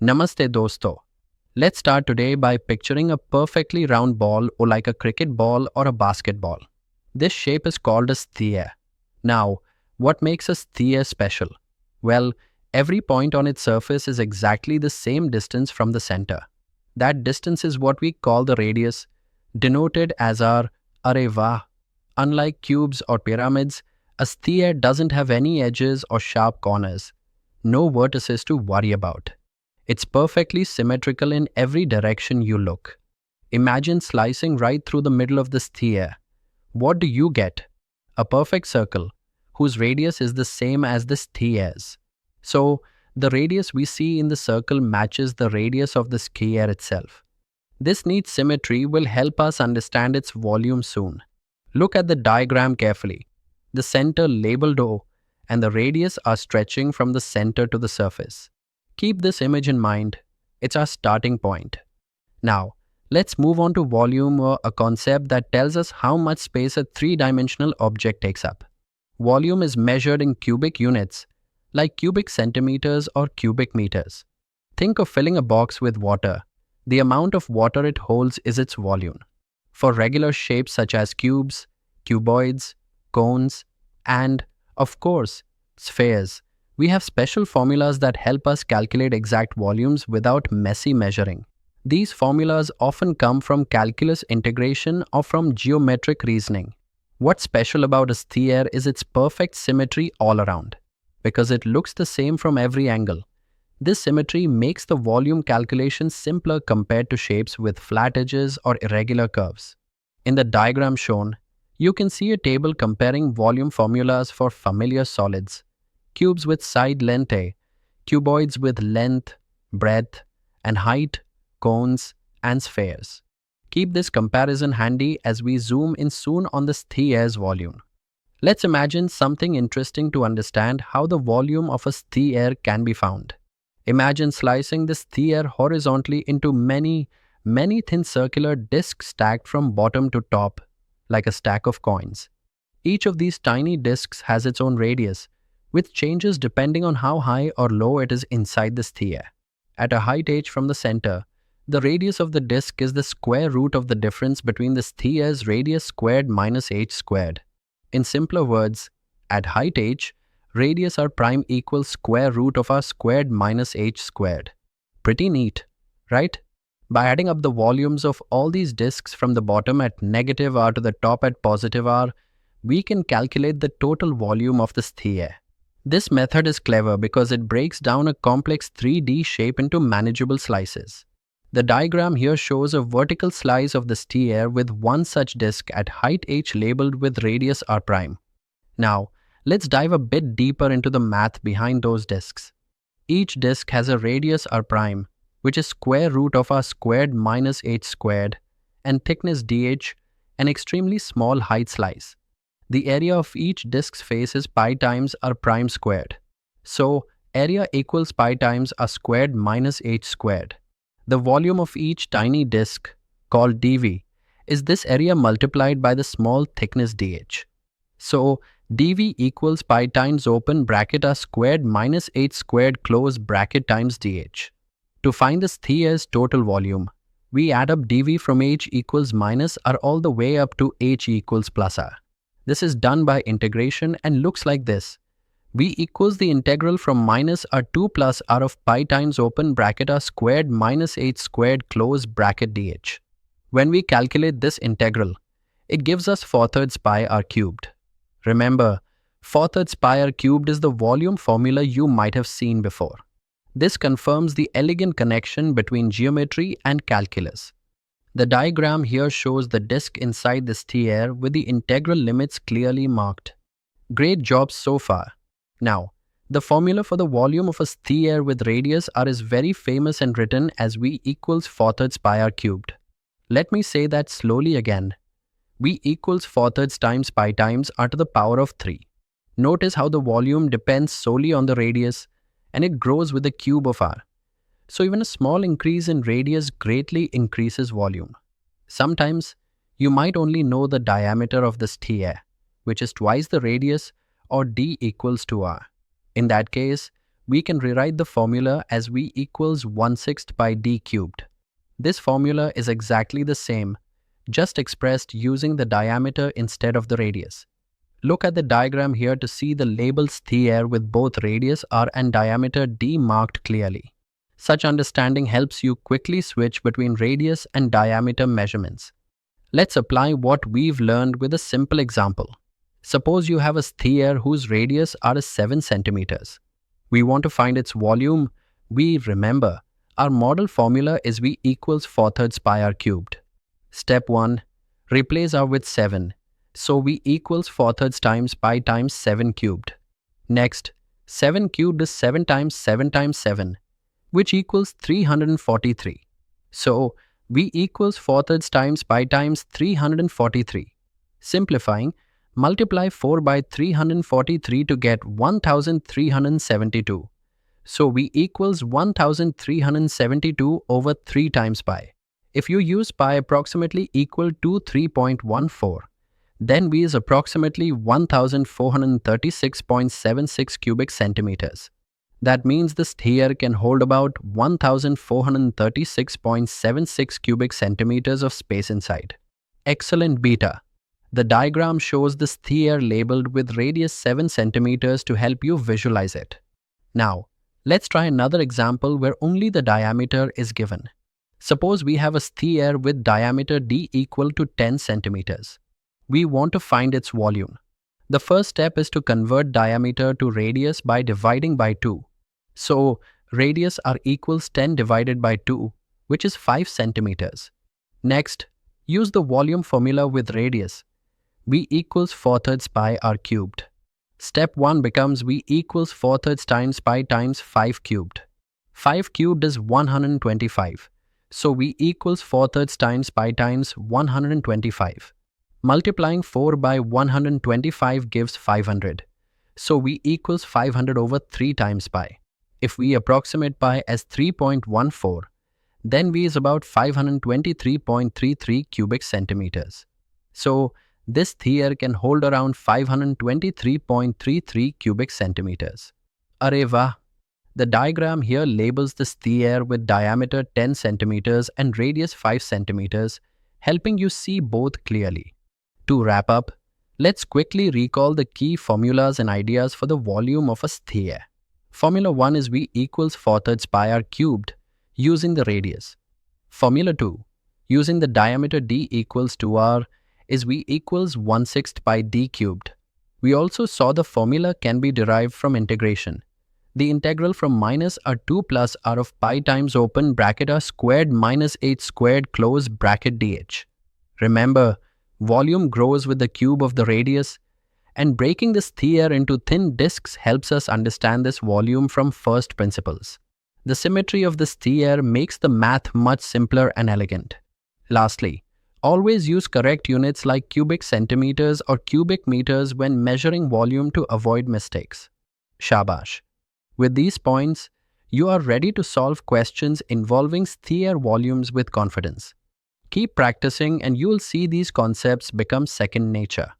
Namaste dosto. Let's start today by picturing a perfectly round ball or like a cricket ball or a basketball. This shape is called a sphere. Now, what makes a sphere special? Well, every point on its surface is exactly the same distance from the center. That distance is what we call the radius, denoted as our areva. Unlike cubes or pyramids, a sphere doesn't have any edges or sharp corners. No vertices to worry about. It's perfectly symmetrical in every direction you look. Imagine slicing right through the middle of the sphere. What do you get? A perfect circle, whose radius is the same as the sphere's. So, the radius we see in the circle matches the radius of the sphere itself. This neat symmetry will help us understand its volume soon. Look at the diagram carefully. The center labeled O and the radius are stretching from the center to the surface. Keep this image in mind. It's our starting point. Now, let's move on to volume, or a concept that tells us how much space a three-dimensional object takes up. Volume is measured in cubic units, like cubic centimeters or cubic meters. Think of filling a box with water. The amount of water it holds is its volume. For regular shapes such as cubes, cuboids, cones, and, of course, spheres, we have special formulas that help us calculate exact volumes without messy measuring. These formulas often come from calculus integration or from geometric reasoning. What's special about a sphere is its perfect symmetry all around, because it looks the same from every angle. This symmetry makes the volume calculation simpler compared to shapes with flat edges or irregular curves. In the diagram shown, you can see a table comparing volume formulas for familiar solids: cubes with side length A, cuboids with length, breadth, and height, cones, and spheres. Keep this comparison handy as we zoom in soon on the sphere's volume. Let's imagine something interesting to understand how the volume of a sphere can be found. Imagine slicing the sphere horizontally into many thin circular discs stacked from bottom to top, like a stack of coins. Each of these tiny discs has its own radius, which changes depending on how high or low it is inside the sphere. At a height h from the center, the radius of the disk is the square root of the difference between the sphere's radius squared minus h squared. In simpler words, at height h, radius r prime equals square root of r squared minus h squared. Pretty neat, right? By adding up the volumes of all these disks from the bottom at negative r to the top at positive r, we can calculate the total volume of the sphere. This method is clever because it breaks down a complex 3D shape into manageable slices. The diagram here shows a vertical slice of the sphere with one such disk at height h labeled with radius r prime. Now, let's dive a bit deeper into the math behind those disks. Each disk has a radius r prime, which is square root of r squared minus h squared, and thickness dh, an extremely small height slice. The area of each disk's face is pi times r prime squared. So, area equals pi times r squared minus h squared. The volume of each tiny disk, called dv, is this area multiplied by the small thickness dh. So, dv equals pi times open bracket r squared minus h squared close bracket times dh. To find the sphere's total volume, we add up dv from h equals minus r all the way up to h equals plus r. This is done by integration and looks like this. V equals the integral from minus r2 plus r of pi times open bracket r squared minus h squared close bracket dh. When we calculate this integral, it gives us 4/3 pi r cubed. Remember, 4/3 pi r cubed is the volume formula you might have seen before. This confirms the elegant connection between geometry and calculus. The diagram here shows the disk inside the sphere with the integral limits clearly marked. Great job so far. Now, the formula for the volume of a sphere with radius r is very famous and written as V equals 4/3 pi r cubed. Let me say that slowly again. V equals 4/3 times pi times r to the power of 3. Notice how the volume depends solely on the radius, and it grows with the cube of r. So even a small increase in radius greatly increases volume. Sometimes, you might only know the diameter of the sphere, which is twice the radius, or d equals to r. In that case, we can rewrite the formula as V equals 1/6 by d cubed. This formula is exactly the same, just expressed using the diameter instead of the radius. Look at the diagram here to see the labels there with both radius r and diameter d marked clearly. Such understanding helps you quickly switch between radius and diameter measurements. Let's apply what we've learned with a simple example. Suppose you have a sphere whose radius r is 7 centimeters. We want to find its volume. We remember, our model formula is V equals 4/3 pi r cubed. Step 1. Replace r with 7. So V equals 4/3 times pi times 7 cubed. Next, 7 cubed is 7 times 7 times 7, which equals 343. So V equals 4/3 times pi times 343. Simplifying, multiply 4 by 343 to get 1372. So V equals 1372 over 3 times pi. If you use pi approximately equal to 3.14, then V is approximately 1436.76 cubic centimeters. That means the sphere can hold about 1436.76 cubic centimeters of space inside. Excellent beta. The diagram shows the sphere labeled with radius 7 centimeters to help you visualize it. Now, let's try another example where only the diameter is given. Suppose we have a sphere with diameter d equal to 10 centimeters. We want to find its volume. The first step is to convert diameter to radius by dividing by 2. So, radius r equals 10 divided by 2, which is 5 centimeters. Next, use the volume formula with radius. V equals 4/3 pi r cubed. Step 1 becomes V equals 4/3 times pi times 5 cubed. 5 cubed is 125. So V equals 4/3 times pi times 125. Multiplying 4 by 125 gives 500. So V equals 500 over 3 times pi. If we approximate pi as 3.14, then V is about 523.33 cubic centimeters. So this sphere can hold around 523.33 cubic centimeters. Arey vah! The diagram here labels the sphere with diameter 10 centimeters and radius 5 centimeters, helping you see both clearly. To wrap up, let's quickly recall the key formulas and ideas for the volume of a sphere. Formula 1 is V equals 4/3 pi r cubed using the radius. Formula 2, using the diameter d equals 2r, is V equals 1/6 by d cubed. We also saw the formula can be derived from integration. The integral from minus r 2 plus r of pi times open bracket r squared minus h squared close bracket dh. Remember, volume grows with the cube of the radius, and breaking the sphere into thin disks helps us understand this volume from first principles. The symmetry of the sphere makes the math much simpler and elegant. Lastly, always use correct units like cubic centimeters or cubic meters when measuring volume to avoid mistakes. Shabash! With these points, you are ready to solve questions involving sphere volumes with confidence. Keep practicing and you'll see these concepts become second nature.